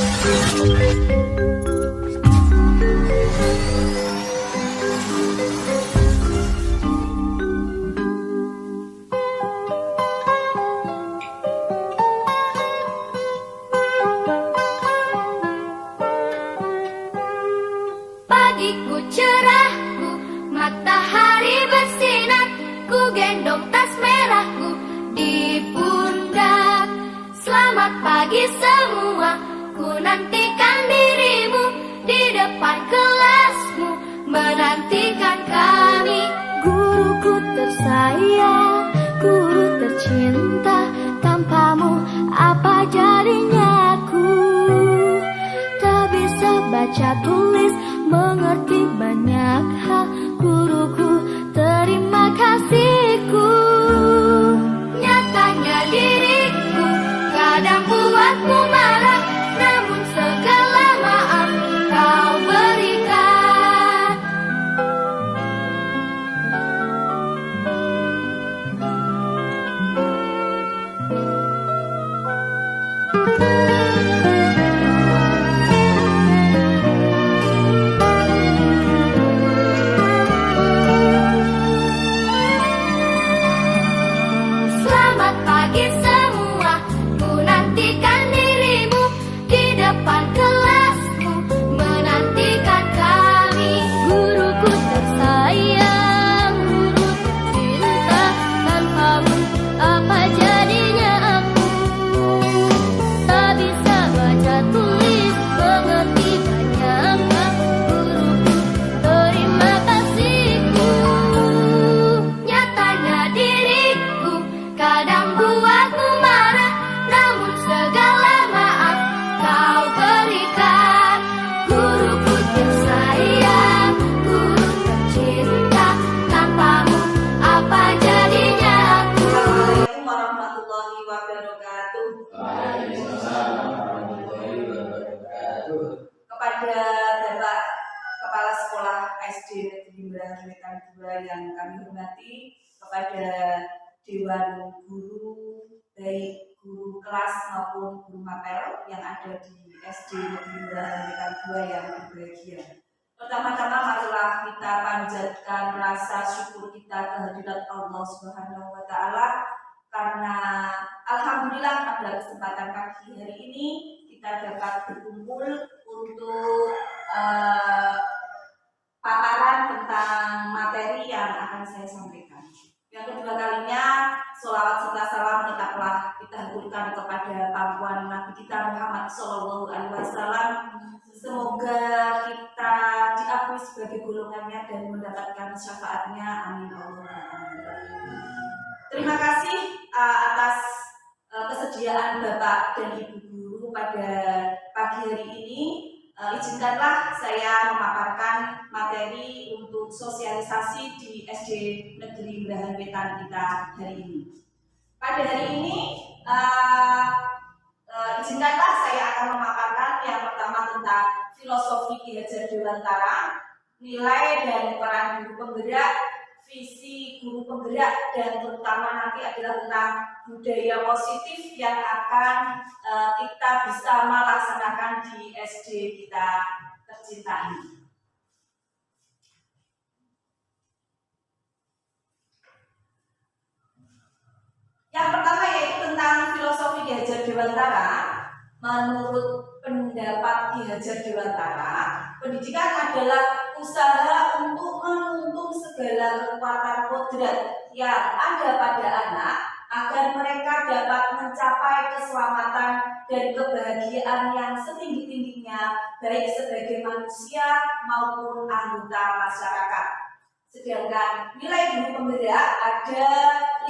Pagiku cerahku, matahari bersinar, ku gendong tas merahku di pundak. Selamat pagi semua, ku nantikan dirimu di depan kelasmu, menantikan kami. Guruku tersayang, guru tercinta, tanpamu apa jadinya aku? Tak bisa baca tulis, mengerti banyak hal. Guruku, terima kasihku. Nyatanya diriku kadang buatmu marah, namun segala maaf kau berikan. Selamat pagi semua, ku nantikan dirimu di depan kelasmu, menantikan kami. Guruku tersayang, guru tercinta, tanpamu apa jadinya aku? Tak bisa baca tulis, mengerti banyak hal. Guruku, terima kasihku. Nyatanya diriku kadang buatmu marah, namun segala maaf kau berikan. Guruku tersayang, guru tercinta, tanpamu apa jadinya aku? Assalamualaikum warahmatullahi wabarakatuh. Waalaikumsalam warahmatullahi wabarakatuh. Kepada Bapak Kepala Sekolah SD Negeri Merahan Wetan 2 yang kami hormati, kepada Dewan Guru, baik guru kelas maupun guru mapel yang ada di SD Negeri Merahan Wetan 2 yang berbahagia. Pertama-tama marilah kita panjatkan rasa syukur kita kehadirat Allah Subhanahu wa Ta'ala, karena alhamdulillah pada kesempatan pagi hari ini kita dapat berkumpul untuk paparan tentang materi yang akan saya sampaikan. Yang kedua kalinya, sholawat serta salam tetaplah kita haturkan kepada pangkuan Nabi kita Muhammad SAW. Semoga kita diakui sebagai golongannya dan mendapatkan syafaatnya. Amin Allahumma amin. Terima kasih atas kesediaan Bapak dan Ibu Guru pada pagi hari ini. Izinkanlah saya memaparkan materi untuk sosialisasi di SD Negeri Merahan Wetan kita hari ini. Pada hari ini, izinkanlah saya akan memaparkan yang pertama tentang filosofi Ki Hajar Dewantara, nilai dan peran guru penggerak, visi guru penggerak, dan terutama nanti adalah tentang budaya positif yang akan kita bisa melaksanakan di SD kita tercinta ini. Yang pertama yaitu tentang filosofi Ki Hajar Dewantara. Menurut pendapat Ki Hajar Dewantara, pendidikan adalah usaha untuk menuntun segala kekuatan kodrat yang ada pada anak agar mereka dapat mencapai keselamatan dan kebahagiaan yang setinggi-tingginya, baik sebagai manusia maupun anggota masyarakat. Sedangkan nilai guru penggerak ada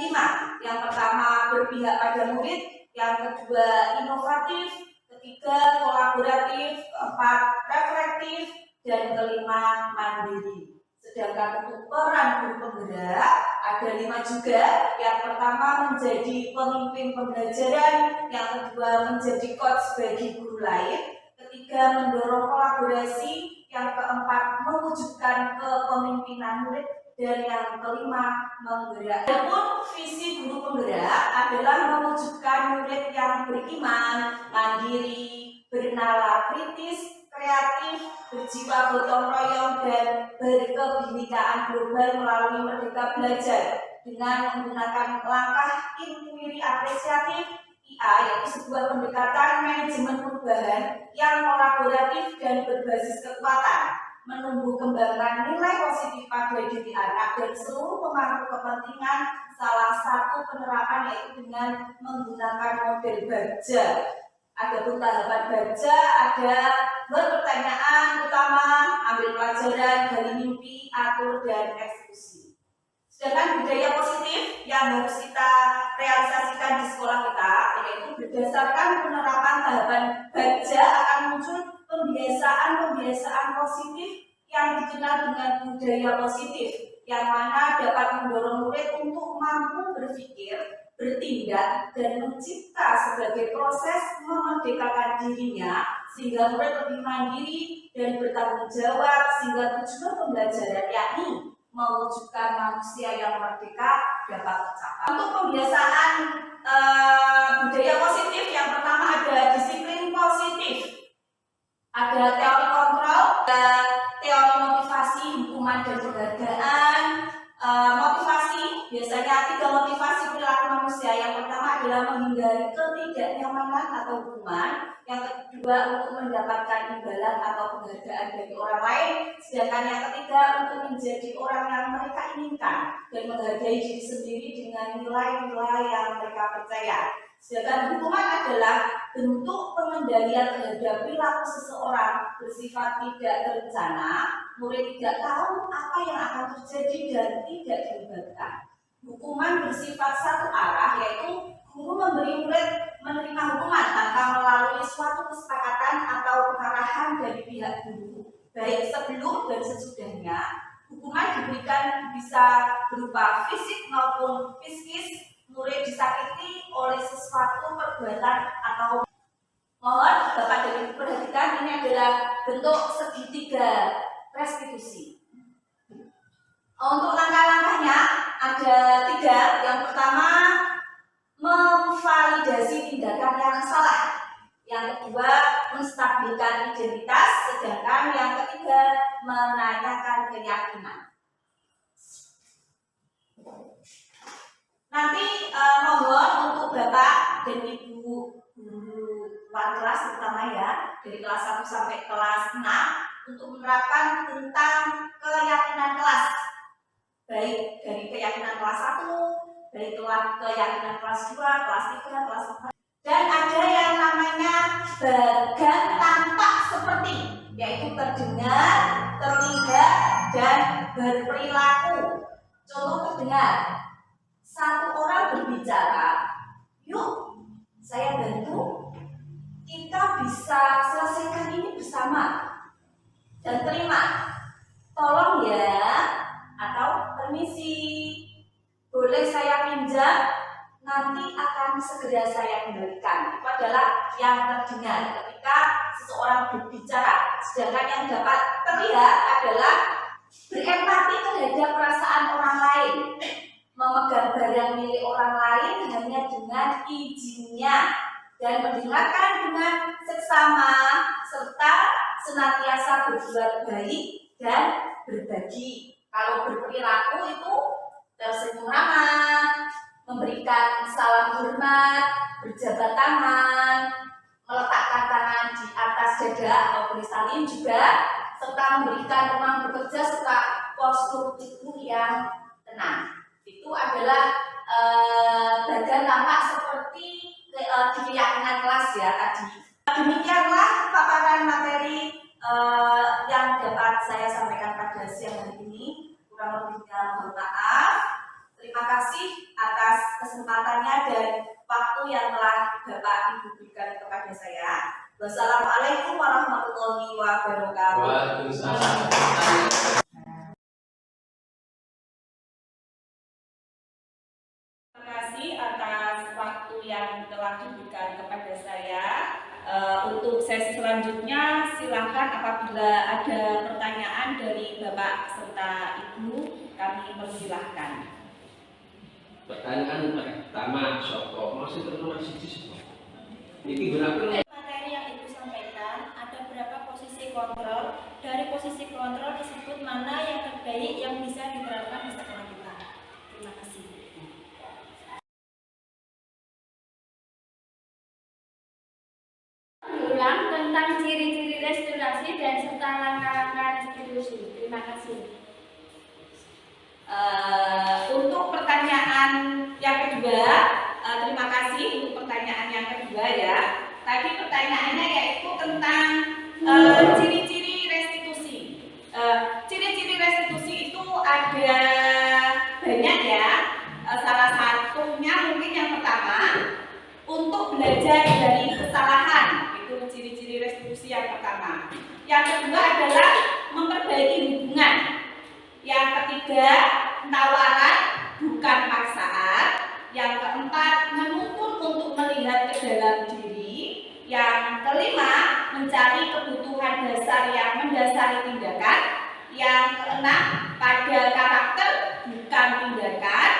5. Yang pertama berpihak pada murid, yang kedua inovatif, ketiga kolaboratif, keempat reflektif, dan kelima mandiri. Sedangkan untuk peran guru penggerak ada 5 juga. Yang pertama menjadi pemimpin pembelajaran, yang kedua menjadi coach bagi guru lain, ketiga mendorong kolaborasi, yang keempat mewujudkan kepemimpinan murid, dan yang kelima menggerak. Adapun visi guru penggerak adalah mewujudkan murid yang beriman, mandiri, bernalar kritis, kreatif, berjiwa gotong royong, dan berkebinekaan global melalui Merdeka Belajar dengan menggunakan langkah inquiry apresiatif IA, yaitu sebuah pendekatan manajemen perubahan yang kolaboratif dan berbasis kekuatan, menumbuh kembangkan nilai positif pada diri anak dan seluruh pemangku kepentingan. Salah satu penerapan yaitu dengan menggunakan model baja. Ada tahapan baja, ada berpertanyaan utama, ambil pelajaran, gali mimpi, atur, dan eksekusi. Sedangkan budaya positif yang harus kita realisasikan di sekolah kita, yaitu berdasarkan penerapan tahapan baja akan muncul pembiasaan positif yang dikenal dengan budaya positif, yang mana dapat mendorong murid untuk mampu berpikir, bertindak, dan mencipta sebagai proses memerdekakan dirinya, sehingga murid lebih mandiri dan bertanggung jawab, sehingga tujuan pembelajaran yakni mewujudkan manusia yang merdeka dapat tercapai. Untuk pembiasaan budaya positif, yang pertama ada disiplin positif, ada teori kontrol, ada teori motivasi, hukuman, dan penghargaan. Motivasi, biasanya 3 motivasi perilaku manusia. Yang pertama adalah menghindari ketidaknyamanan atau hukuman. Yang kedua untuk mendapatkan imbalan atau penghargaan dari orang lain. Sedangkan yang ketiga untuk menjadi orang yang mereka inginkan dan menghargai diri sendiri dengan nilai-nilai yang mereka percaya. Sedangkan hukuman adalah bentuk pengendalian terhadap perilaku seseorang bersifat tidak terencana. Murid tidak tahu apa yang akan terjadi dan tidak dilibatkan. Hukuman bersifat satu arah, yaitu guru memberi murid menerima hukuman tanpa melalui suatu kesepakatan atau pengarahan dari pihak guru, baik sebelum dan sesudahnya. Hukuman diberikan bisa berupa fisik maupun psikis. Murid disakiti oleh sesuatu perbuatan atau mohon Bapak dan Ibu perhatikan, ini adalah bentuk segitiga restitusi. Untuk langkah-langkahnya ada 3. Yang pertama, memvalidasi tindakan yang salah. Yang kedua, menstabilkan identitas. Sedangkan yang ketiga, menanyakan keyakinan. Nanti mohon untuk Bapak dan Ibu guru kelas terutama ya, dari kelas 1 sampai kelas 6 untuk menerapkan tentang keyakinan kelas, baik dari keyakinan kelas 1, dari keyakinan kelas 2, kelas 3, kelas 4. Dan ada yang namanya bagan tampak seperti, yaitu terdengar, terlihat, dan berperilaku. Contoh terdengar, satu orang berbicara, yuk saya bantu, kita bisa selesaikan ini bersama. Dan terima, tolong ya, atau permisi, boleh saya pinjam, nanti akan segera saya kembalikan. Itu adalah yang terdengar ketika seseorang berbicara. Sedangkan yang dapat terlihat adalah berempati terhadap perasaan orang lain, memegang barang milik orang lain hanya dengan izinnya, dan mendengarkan dengan seksama, serta senantiasa berbuat baik dan berbagi. Kalau berperilaku itu tersenyum ramah, memberikan salam hormat, berjabat tangan, meletakkan tangan di atas dada atau bersalin juga, serta memberikan ruang bekerja serta postur tubuh yang tenang. Itu adalah bagian tampak seperti di keyakinan kelas ya tadi. Demikianlah paparan materi yang dapat saya sampaikan pada siang hari ini. Kurang lebihnya mohon maaf. Terima kasih atas kesempatannya dan waktu yang telah Bapak Ibu berikan kepada saya. Wassalamualaikum warahmatullahi wabarakatuh. Waalaikumsalam. Terima kasih atas waktu yang telah diberikan kepada saya. Untuk sesi selanjutnya silakan apabila ada pertanyaan dari Bapak serta Ibu, kami persilahkan. Pertanyaan pertama, Soko masih terus masih. Ini berapa? Materi yang Ibu sampaikan posisi kontrol. Dari posisi kontrol disebut mana yang terbaik yang bisa diterapkan di sekolah kita. Terima kasih. Ulang tentang ciri-ciri restorasi dan serta langkah-langkah restitusi. Terima kasih. Untuk pertanyaan yang kedua, terima kasih untuk pertanyaan yang kedua ya. Tadi pertanyaannya yaitu tentang ciri-ciri restitusi. Ciri-ciri restitusi itu ada banyak ya. Salah satunya mungkin yang pertama, untuk belajar dari kesalahan. Itu ciri-ciri restitusi yang pertama. Yang kedua adalah memperbaiki hubungan. Yang ketiga, tawaran bukan paksaan. Yang keempat, menuntun untuk melihat ke dalam diri. Yang kelima, mencari kebutuhan dasar yang mendasari tindakan. Yang keenam, pada karakter bukan tindakan.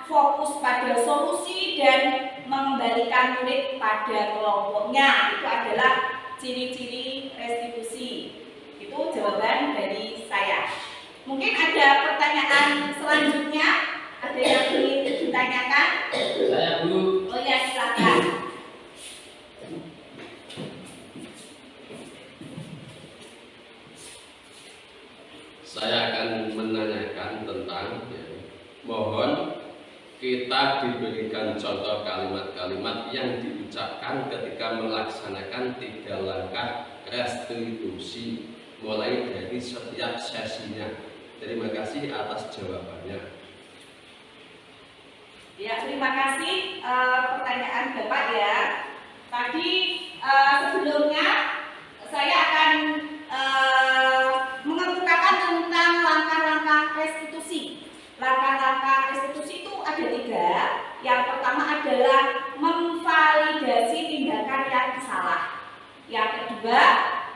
Fokus pada solusi dan mengembalikan murid pada kelompoknya. Itu adalah ciri-ciri restitusi. Itu jawaban dari saya. Mungkin ada pertanyaan selanjutnya? Ada yang ingin ditanyakan? Saya Bu. Oh ya, silakan. Saya akan menanyakan tentang mohon kita diberikan contoh kalimat-kalimat yang diucapkan ketika melaksanakan 3 langkah restitusi mulai dari setiap sesinya. Terima kasih atas jawabannya. Ya, terima kasih pertanyaan Bapak ya. Tadi sebelumnya saya akan mengemukakan tentang langkah-langkah restitusi. Langkah-langkah restitusi itu ada 3. Yang pertama adalah memvalidasi tindakan yang salah. Yang kedua,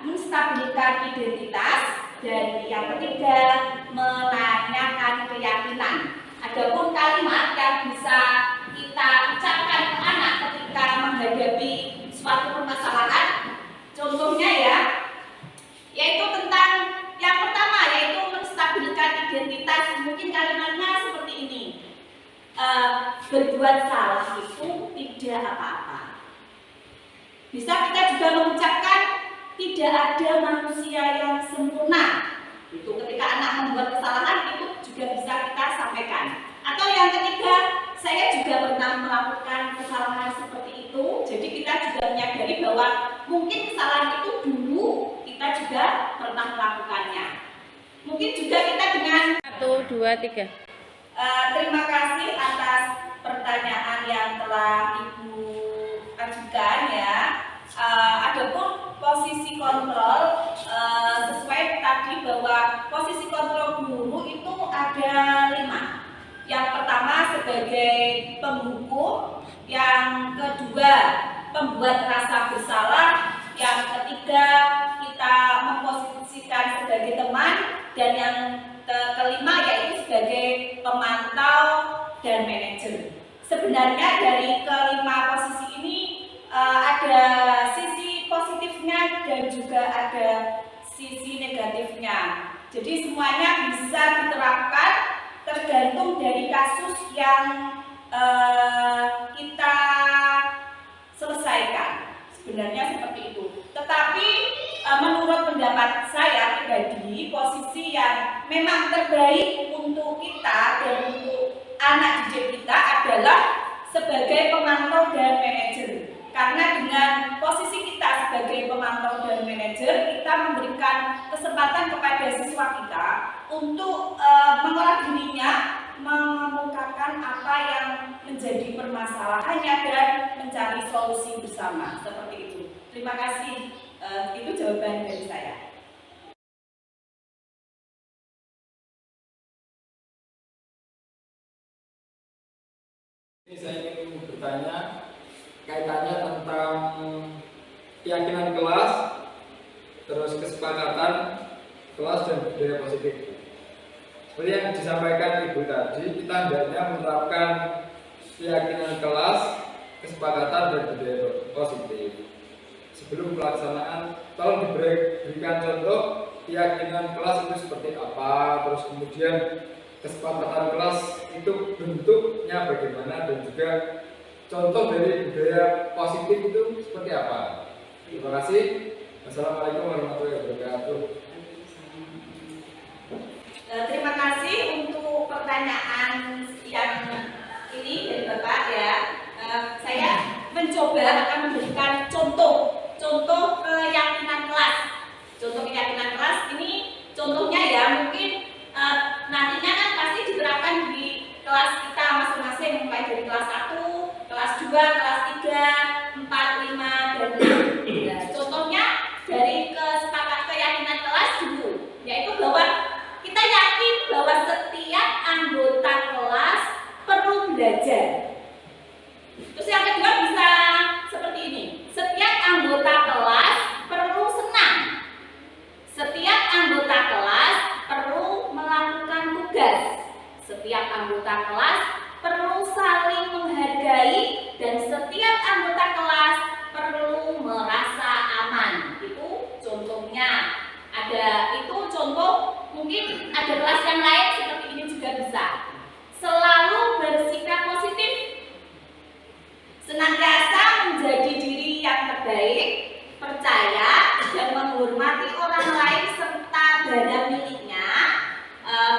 menstabilkan identitas. Dan yang ketiga, menanyakan keyakinan. Adapun kalimat yang bisa kita ucapkan ke anak ketika menghadapi suatu permasalahan, contohnya ya, yaitu tentang yang pertama, yaitu menstabilkan identitas. Mungkin kalimatnya seperti ini, berbuat salah itu tidak apa-apa. Bisa kita juga mengucapkan tidak ada manusia yang sempurna. Itu ketika anak membuat kesalahan itu juga bisa kita sampaikan. Atau yang ketiga, saya juga pernah melakukan kesalahan seperti itu. Jadi kita juga menyadari bahwa mungkin kesalahan itu dulu kita juga pernah melakukannya. Mungkin juga kita dengan 1, 2, 3. Terima kasih atas pertanyaan yang telah Ibu ajukan ya. Adapun posisi kontrol, sesuai tadi bahwa posisi kontrol guru itu ada 5. Yang pertama sebagai penghukum, yang kedua pembuat rasa bersalah, yang ketiga kita memposisikan sebagai teman, dan yang kelima yaitu sebagai pemantau dan manajer. Sebenarnya dari kelima posisi ini ada sisi positifnya dan juga ada sisi negatifnya. Jadi semuanya bisa diterapkan tergantung dari kasus yang kita selesaikan. Sebenarnya seperti itu. Tetapi menurut pendapat saya pribadi, posisi yang memang terbaik untuk kita dan untuk anak didik kita adalah sebagai pemantau dan manajer. Karena dengan posisi kita sebagai pemantau dan manajer, kita memberikan kesempatan kepada siswa kita untuk mengolah dirinya, mengemukakan apa yang menjadi permasalahannya dan mencari solusi bersama. Seperti itu. Terima kasih. Itu jawaban dari saya. Ini saya ingin bertanya kaitannya tentang keyakinan kelas, terus kesepakatan kelas dan budaya positif. Seperti yang disampaikan Ibu tadi, kita hendaknya menerapkan keyakinan kelas, kesepakatan dan budaya positif. Sebelum pelaksanaan, tolong diberikan contoh keyakinan kelas itu seperti apa, terus kemudian kesepakatan kelas itu bentuknya bagaimana, dan juga contoh dari budaya positif itu seperti apa. Terima kasih. Assalamualaikum warahmatullahi wabarakatuh. Terima kasih untuk pertanyaan yang ini dari Bapak ya. Saya mencoba akan memberikan contoh keyakinan kelas. Contoh keyakinan kelas ini contohnya ya mungkin nantinya kan pasti diterapkan di kelas kita masing-masing, mulai dari kelas 1, kelas 2, kelas 3, 4, 5 dan 6. Nah, contohnya dari keyakinan kelas dulu, yaitu bahwa kita yakin bahwa setiap anggota kelas perlu belajar. Terus yang kedua bisa seperti ini. Setiap anggota kelas perlu senang. Setiap anggota kelas perlu melakukan tugas. Setiap anggota kelas perlu saling menghargai dan setiap anggota kelas perlu merasa aman. Itu contohnya. Itu contoh, mungkin ada kelas yang lain seperti ini juga bisa. Selalu bersikap positif, senantiasa menjadi diri yang terbaik, percaya dan menghormati orang lain serta barang miliknya,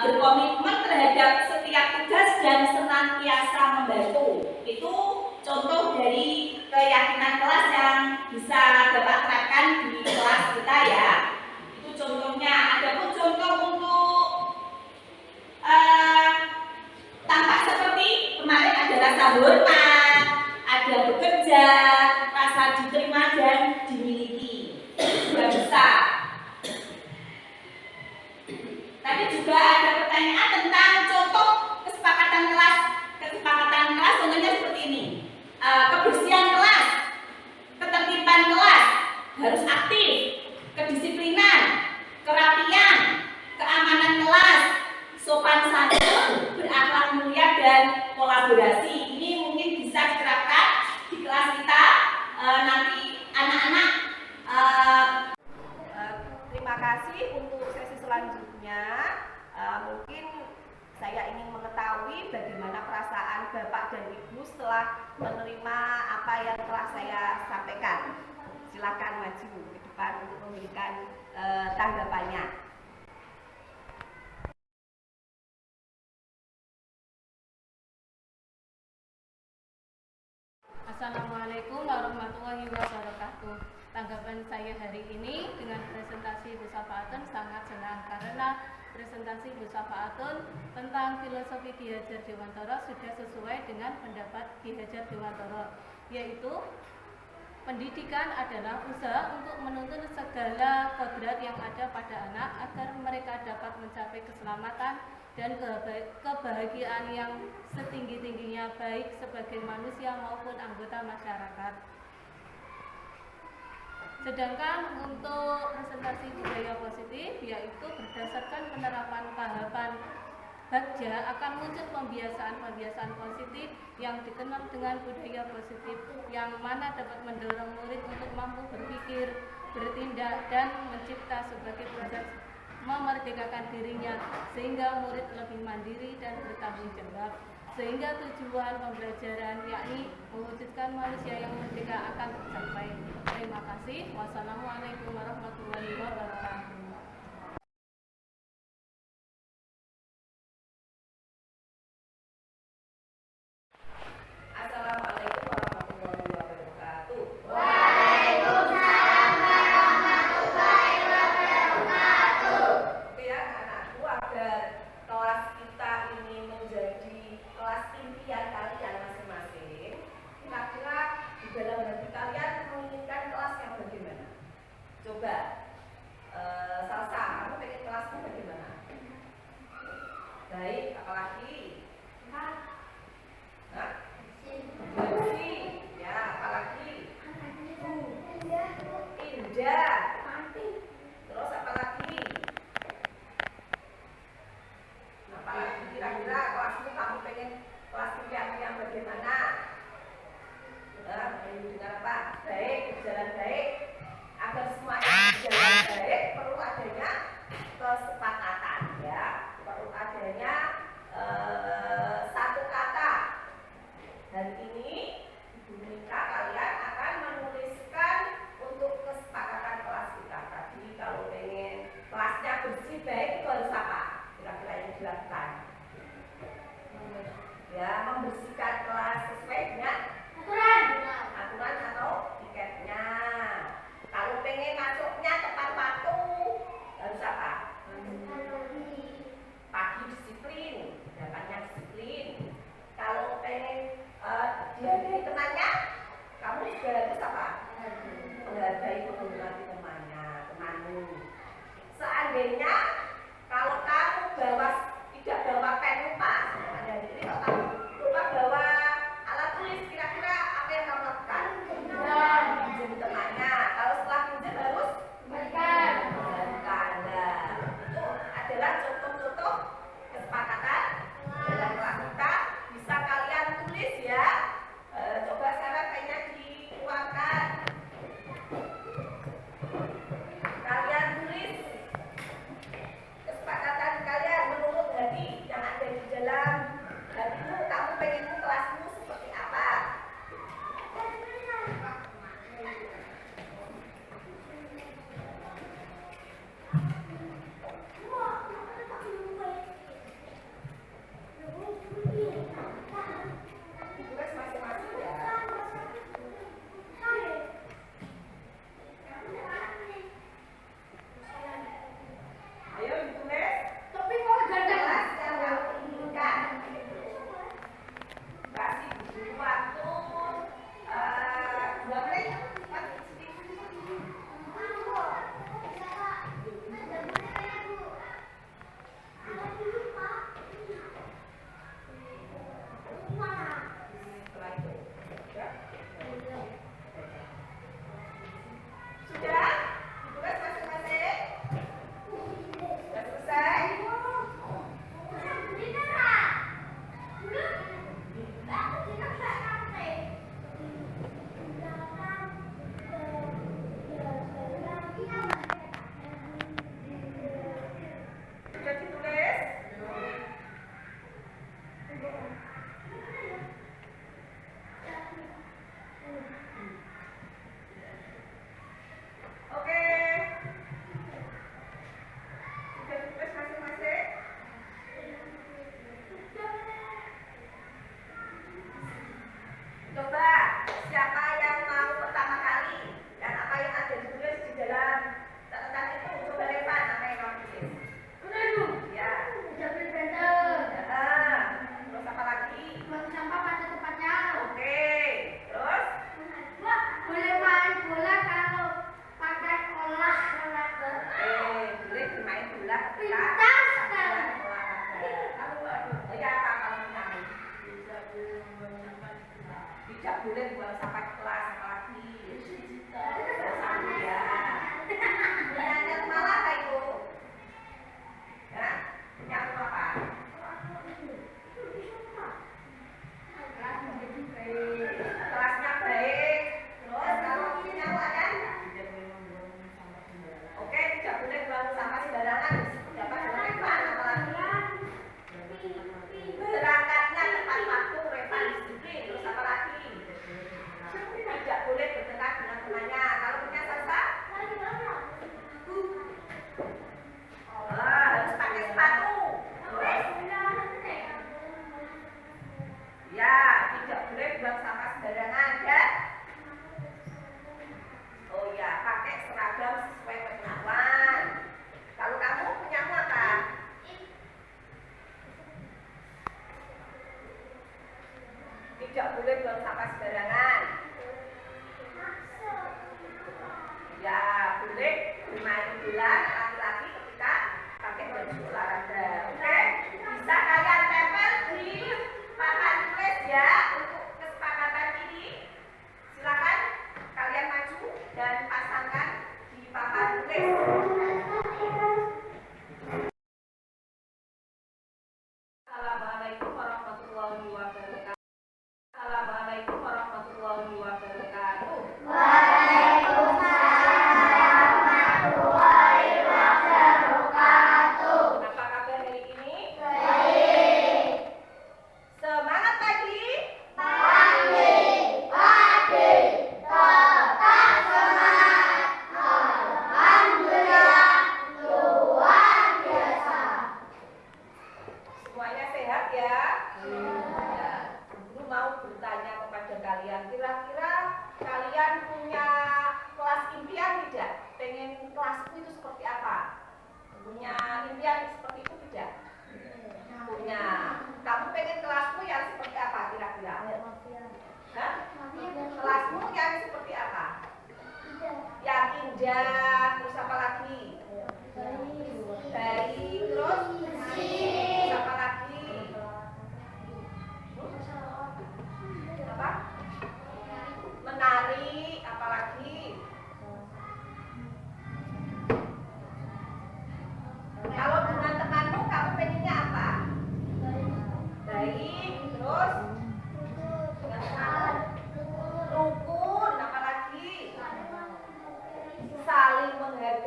berkomitmen terhadap setiap tugas dan senantiasa membantu. Itu contoh dari keyakinan kelas yang bisa Bapak terapkan di kelas kita ya. Contohnya, ada pun contoh untuk tampak seperti kemarin ada rasa hormat, ada bekerja, rasa diterima dan dimiliki. Juga bisa. Tadi juga ada pertanyaan tentang contoh kesepakatan kelas. Kesepakatan kelas contohnya seperti ini. Kebersihan kelas, ketertiban kelas, harus aktif, kedisiplinan, kerapian, keamanan kelas, sopan santun, berakhlak mulia dan kolaborasi. Ini mungkin bisa diterapkan di kelas kita nanti anak-anak. Terima kasih untuk sesi selanjutnya. Mungkin saya ingin mengetahui bagaimana perasaan Bapak dan Ibu setelah menerima apa yang telah saya sampaikan. Silakan maju ke depan untuk memberikan tanggapannya. Assalamualaikum warahmatullahi wabarakatuh. Tanggapan saya hari ini dengan presentasi Bu Safaatun sangat senang karena presentasi Bu Safaatun tentang filosofi Ki Hajar Dewantara sudah sesuai dengan pendapat Ki Hajar Dewantara, yaitu pendidikan adalah usaha untuk menuntun segala kodrat yang ada pada anak agar mereka dapat mencapai keselamatan dan kebahagiaan yang setinggi-tingginya baik sebagai manusia maupun anggota masyarakat. Sedangkan untuk presentasi budaya positif, yaitu berdasarkan penerapan tahapan Bagja akan muncul pembiasaan-pembiasaan positif yang dikenal dengan budaya positif, yang mana dapat mendorong murid untuk mampu berpikir, bertindak, dan mencipta sebagai proses memerdekakan dirinya, sehingga murid lebih mandiri dan bertanggung jawab. Sehingga tujuan pembelajaran yakni mewujudkan manusia yang merdeka akan tercapai. Terima kasih. Wassalamualaikum warahmatullahi wabarakatuh. Baik, berjalan baik agar semua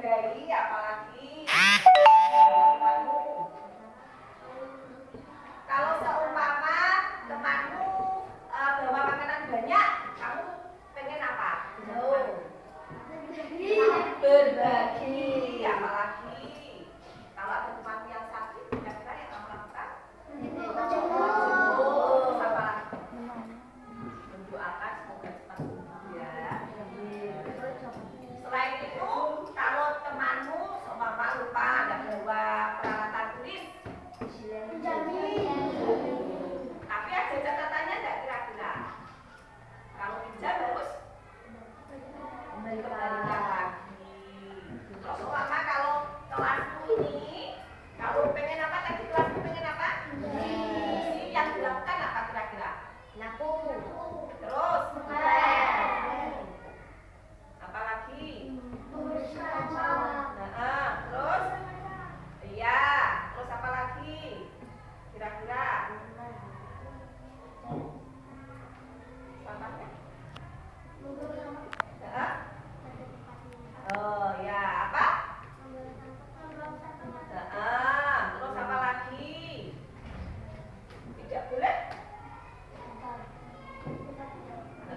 menghargai, apalagi temanmu. Kalau seumpama temanmu bawa makanan banyak, kamu pengen apa? Berbagi, apalagi kalau ada teman yang sakit, kira-kira yang kamu lakukan? Jemput, apalagi mendoakan semoga cepat sembuh ya. Selain itu, kalau temanmu seumpama lupa ada bawa peralatan tulis, tapi ada catatannya enggak kira-kira? Kalau pinjam harus kembalikan lagi. Terus seumpama kalau kelasmu ini, kalau pengen apa tadi kelasmu pengen apa? Yang dilakukan apa kira-kira? Terus apalagi? Terus iya, terus apa lagi? Kira-kira contohnya? Oh ya, apa? Terus apa lagi? Tidak boleh?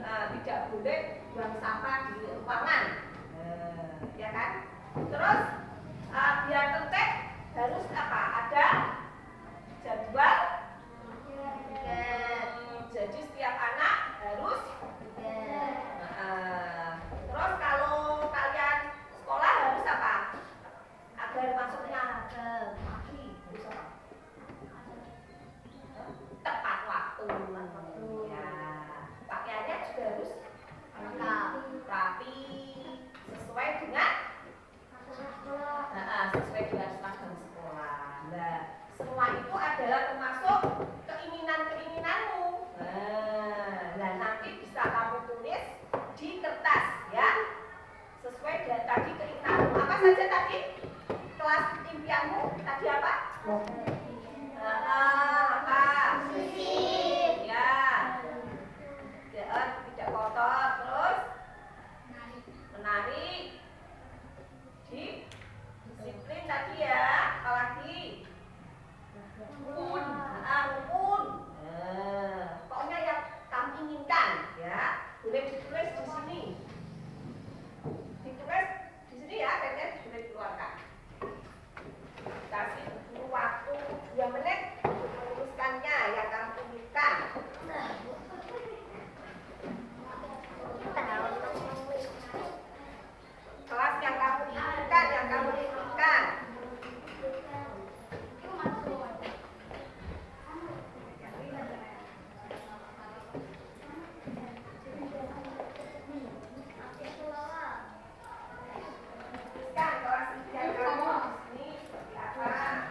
Tidak boleh buang sampah di ruangan, ya kan? Terus biar tertib harus apa? Ada jadwal. Jadi setiap anak harus. Terus kalau kalian sekolah harus apa? Agar masuknya pagi harus apa? Tepat waktu. Ya, pakaiannya juga harus rapi, sesuai dengan seragam sekolah. Nah, semua itu adalah termasuk keinginan-keinginanmu. Nah, nanti bisa kamu tulis di kertas ya, sesuai dengan tadi keinginanmu. Apa saja tadi? Kelas impianmu tadi apa? Apa? Ya, tidak kotor, terus menari, disiplin tadi ya, apalagi rukun. Pokoknya yang kamu inginkan ya, boleh ditulis di sini. Ditulis di sini ya, akhirnya boleh dikeluarkan. Kasih dulu waktu 2 menit untuk menuliskannya yang kamu inginkan. Kelas yang kamu inginkan, yang kamu inginkan. Tuliskan kelas impian kamu di sini seperti apa.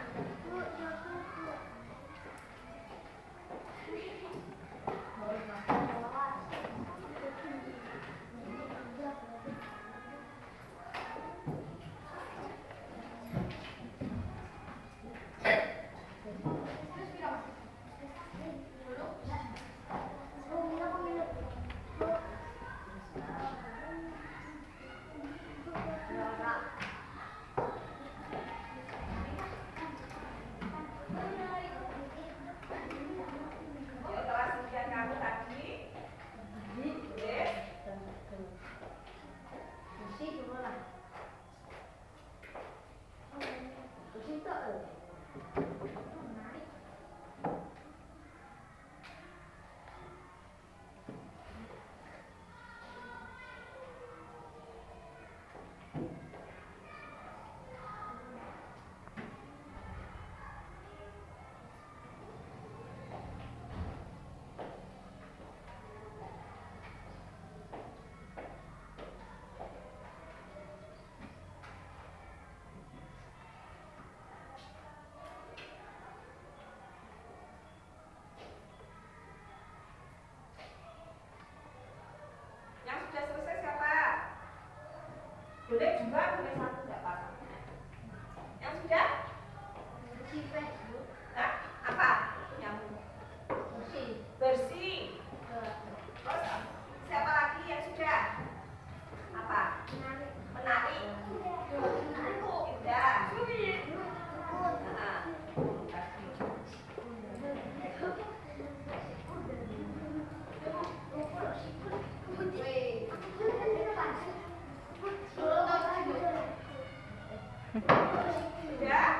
Sudah?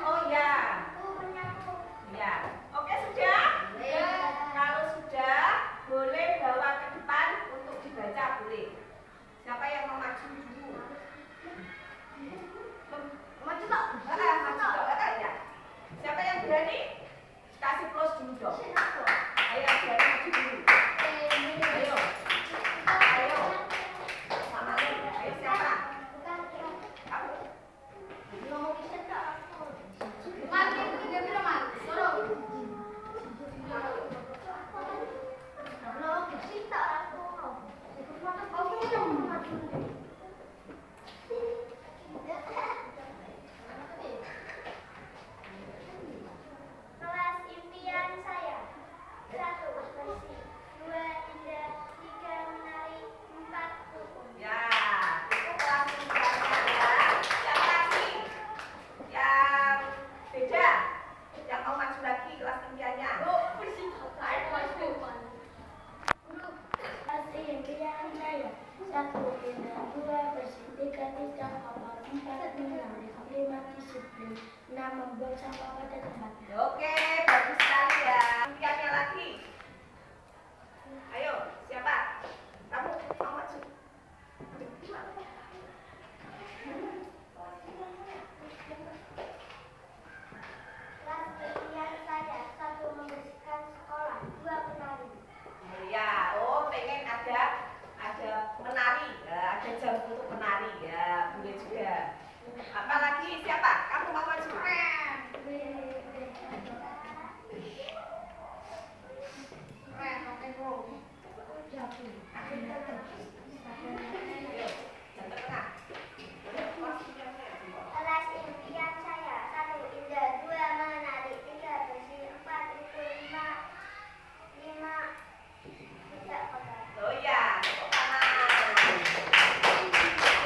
Oh ya. Ya. Oke sudah? Kalau sudah, boleh bawa ke depan untuk dibaca, boleh. Siapa yang mau maju dulu? Maju tak? Maju tak? Ya. Siapa yang berani? Kasih close dulu dong. Ayo yang berani maju dulu. Ayo. Ayo. Sama lagi. Ayo siapa? Kamu. Kelas impian saya 1 bersih, 2 indah, 3 menari, 4 rukun. Ya, itu kelas impiannya ya. Yang lagi, yang beda, yang mau maju lagi kelas impiannya. Kelas impian saya 1 indah, 2 bersih, 3 tidak kotor, 4 menari, 5 disiplin, 6 membuang sampah pada tempatnya. Oke, bagus sekali ya. Impiannya lagi. Ayo, siapa? Kamu mau maju? Kelas impian saya 1 membersihkan sekolah, 2 menari. Ya, oh pengen ada menari, ya, ada jam untuk menari ya, boleh juga. Apalagi siapa? Kamu mau maju? Ayo, yang tertengah. Kelas impian saya 1 indah, 2 menari, 3 bersih, 4 rukun, 5 tidak kotor. Oh ya, tepuk tangan.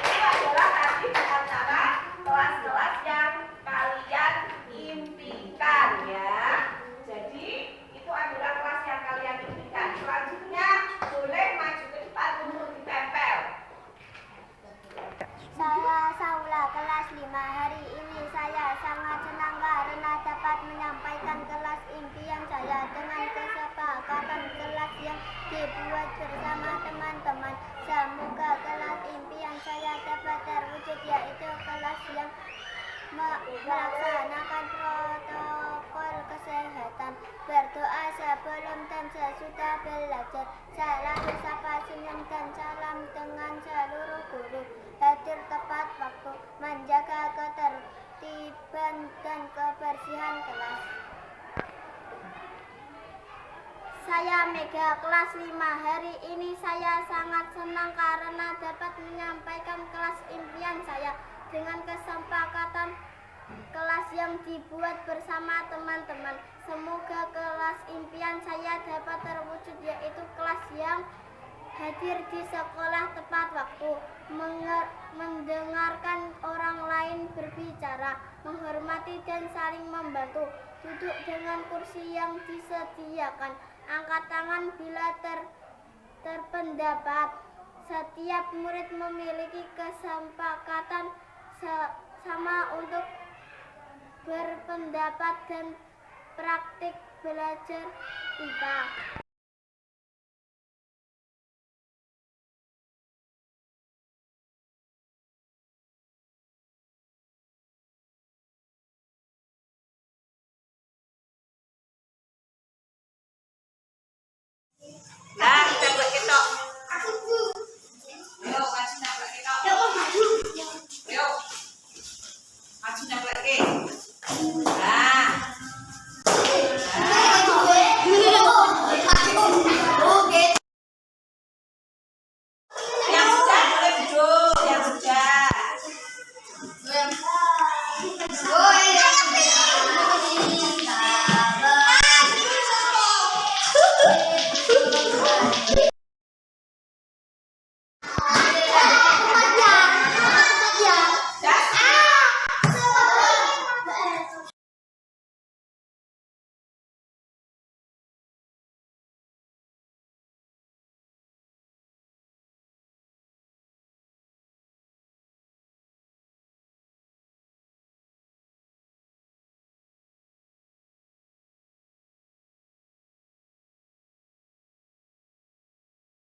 Itu adalah tadi di antara kelas-kelas yang kalian impikan ya. Jadi itu adalah kelas yang kalian impikan. Selanjutnya boleh maju ke depan untuk ditempel. Saya Saula, kelas 5. Hari ini saya sangat senang karena dapat menyampaikan kelas impian saya dengan kesepakatan kelas yang dibuat bersama teman-teman. Semoga kelas impian saya dapat terwujud, yaitu kelas yang melaksanakan protokol kesehatan, berdoa sebelum dan sesudah belajar, selalu sapa senyum dan salam dengan seluruh guru, hadir tepat waktu, menjaga ketertiban dan kebersihan kelas. Saya Mega, kelas 5. Hari ini saya sangat senang karena dapat menyampaikan kelas impian saya dengan kesepakatan kelas yang dibuat bersama teman-teman. Semoga kelas impian saya dapat terwujud, yaitu kelas yang hadir di sekolah tepat waktu, mendengarkan orang lain berbicara, menghormati dan saling membantu, duduk dengan kursi yang disediakan, angkat tangan bila terpendapat. Setiap murid memiliki kesepakatan sama untuk berpendapat dan praktik belajar IPA. Nah, kita buat ketok. Ayo, maju nabrak ketok. Ayo. Maju nabrak ketok. Nah.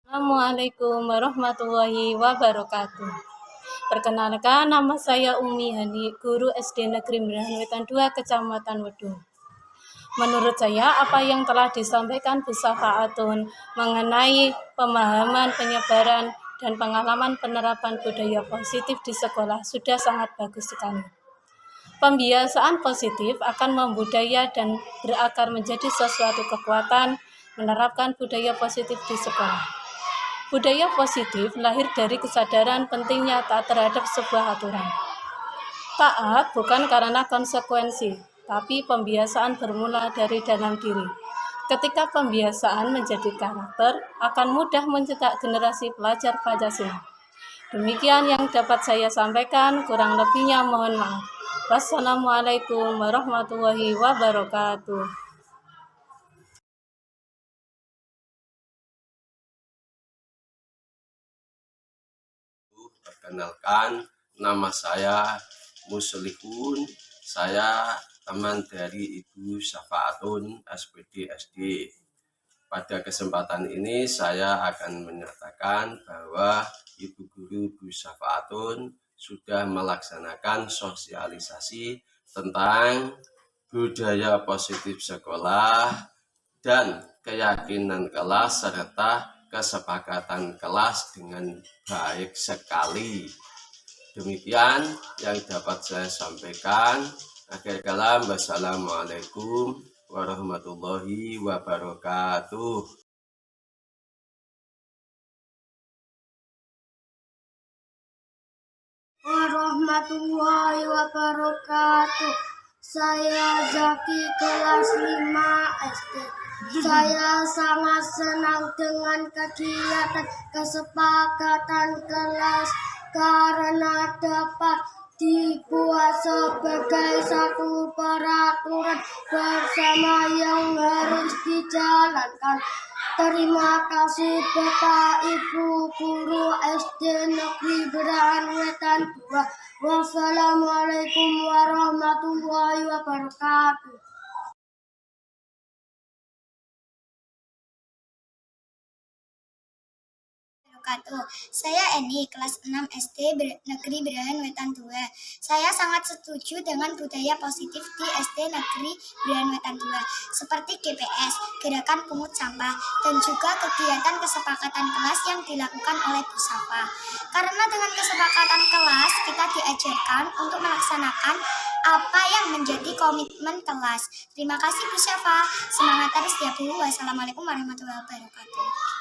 Assalamualaikum warahmatullahi wabarakatuh. Perkenalkan, nama saya Umi Hani, guru SD Negeri Mirahan Wetan 2, Kecamatan Wedung. Menurut saya, apa yang telah disampaikan Bu Syafaatun mengenai pemahaman, penyebaran, dan pengalaman penerapan budaya positif di sekolah sudah sangat bagus sekali. Pembiasaan positif akan membudaya dan berakar menjadi sesuatu kekuatan menerapkan budaya positif di sekolah. Budaya positif lahir dari kesadaran pentingnya taat terhadap sebuah aturan. Taat bukan karena konsekuensi, tapi pembiasaan bermula dari dalam diri. Ketika pembiasaan menjadi karakter, akan mudah mencetak generasi pelajar Pancasila. Demikian yang dapat saya sampaikan, kurang lebihnya mohon maaf. Wassalamualaikum warahmatullahi wabarakatuh. Perkenalkan, nama saya Muslihun. Saya teman dari Ibu Syafaatun SPD SD. Pada kesempatan ini saya akan menyatakan bahwa Ibu Guru Bu Syafaatun sudah melaksanakan sosialisasi tentang budaya positif sekolah dan keyakinan kelas serta kesepakatan kelas dengan baik sekali. Demikian yang dapat saya sampaikan. Akhir kalam, wassalamualaikum warahmatullahi wabarakatuh. Warahmatullahi wabarakatuh. Saya Zaki kelas 5 SD. Saya sangat senang dengan kegiatan kesepakatan kelas karena dapat dibuat sebagai satu peraturan bersama yang harus dijalankan. Terima kasih Bapak Ibu Guru SD Negeri Mirahan Wetan 2. Wassalamualaikum warahmatullahi wabarakatuh. Saya Eni, kelas 6 SD Negeri Birahan Wetan 2. Saya sangat setuju dengan budaya positif di SD Negeri Birahan Wetan 2, seperti GPS, gerakan pungut sampah, dan juga kegiatan kesepakatan kelas yang dilakukan oleh Bu Syafa. Karena dengan kesepakatan kelas, kita diajarkan untuk melaksanakan apa yang menjadi komitmen kelas. Terima kasih Bu Syafa. Semangat terus ya Bu. Wassalamualaikum warahmatullahi wabarakatuh.